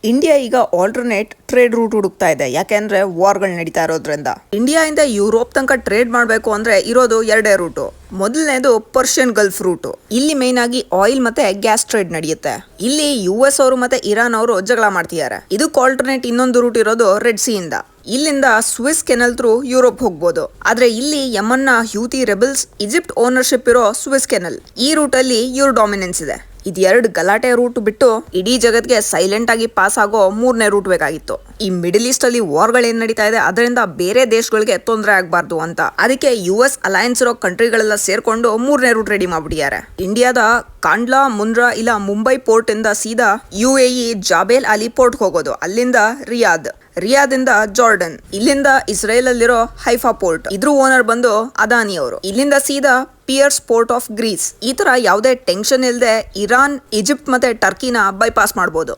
India ಈಗ alternate trade root ಹುಡುಕ್ತಾ ಇದೆ. ಯಾಕೆಂದ್ರೆ ವಾರ್ಗಳು ನಡೀತಾ ಇರೋದ್ರಿಂದ ಇಂಡಿಯಾ ಇಂದ ಯುರೋಪ್ ತನಕ ಟ್ರೇಡ್ ಮಾಡಬೇಕು ಅಂದ್ರೆ ಇರೋದು ಎರಡೇ ರೂಟು. ಮೊದಲನೇದು ಪರ್ಷಿಯನ್ ಗಲ್ಫ್ ರೂಟು. ಇಲ್ಲಿ ಮೇನ್ ಆಗಿ ಆಯಿಲ್ ಮತ್ತೆ ಗ್ಯಾಸ್ ಟ್ರೇಡ್ ನಡೆಯುತ್ತೆ. ಇಲ್ಲಿ US ಅವರು ಮತ್ತೆ ಇರಾನ್ ಅವರು ಜಗಳ ಮಾಡ್ತಿದ್ದಾರೆ. ಇದಕ್ಕೆ ಆಲ್ಟರ್ನೇಟ್ ಇನ್ನೊಂದು ರೂಟ್ ಇರೋದು ರೆಡ್ ಸಿ ಇಂದ. ಇಲ್ಲಿಂದ ಸ್ವಿಸ್ ಕೆನಲ್ ಥ್ರೂ ಯುರೋಪ್ ಹೋಗ್ಬೋದು. ಆದ್ರೆ ಇಲ್ಲಿ ಯಮನ್ನ ಹ್ಯೂತಿ ರೆಬಲ್ಸ್ ಈಜಿಪ್ಟ್ ಓನರ್ಶಿಪ್ ಇರೋ ಸ್ವಿಸ್ ಕೆನಲ್ ಈ ರೂಟ್ ಅಲ್ಲಿ ಇವ್ರ ಡಾಮಿನೆನ್ಸ್ ಇದೆ. ಇದೆರಡು ಗಲಾಟೆ ರೂಟ್ ಬಿಟ್ಟು ಇಡೀ ಜಗತ್ಗೆ ಸೈಲೆಂಟ್ ಆಗಿ ಪಾಸ್ ಆಗೋ ಮೂರನೇ ರೂಟ್ ಬೇಕಾಗಿತ್ತು. ಈ ಮಿಡಲ್ ಈಸ್ಟ್ ಅಲ್ಲಿ ವಾರ್ಗಳು ಏನ್ ನಡೀತಾ ಇದೆ ಅದರಿಂದ ಬೇರೆ ದೇಶಗಳಿಗೆ ತೊಂದರೆ ಆಗಬಾರ್ದು ಅಂತ ಅದಕ್ಕೆ US ಅಲಯನ್ಸ್ ಇರೋ ಕಂಟ್ರಿಗಳೆಲ್ಲ ಸೇರ್ಕೊಂಡು ಮೂರನೇ ರೂಟ್ ರೆಡಿ ಮಾಡ್ಬಿಟ್ಟಿದ್ದಾರೆ. ಇಂಡಿಯಾದ ಕಾಂಡ್ಲಾ, ಮುನ್ರಾ ಇಲ್ಲ ಮುಂಬೈ ಪೋರ್ಟ್ ಇಂದ ಸೀದಾ UAE ಜಾಬೇಲ್ ಅಲಿ ಪೋರ್ಟ್ ಹೋಗೋದು. ಅಲ್ಲಿಂದ ರಿಯಾದ್ ಇಂದ ಜಾರ್ಡನ್, ಇಲ್ಲಿಂದ ಇಸ್ರೇಲ್ ಅಲ್ಲಿರೋ ಹೈಫಾ ಪೋರ್ಟ್. ಇದ್ರ ಓನರ್ ಬಂದು ಅದಾನಿ ಅವರು. ಇಲ್ಲಿಂದ ಸೀದಾ ಪಿಯರ್ಸ್ ಪೋರ್ಟ್ ಆಫ್ ಗ್ರೀಸ್. ಈ ತರ ಯಾವುದೇ ಟೆನ್ಷನ್ ಇಲ್ಲದೆ ಇರಾನ್, ಈಜಿಪ್ಟ್ ಮತ್ತೆ ಟರ್ಕಿನ ಬೈಪಾಸ್ ಮಾಡಬಹುದು.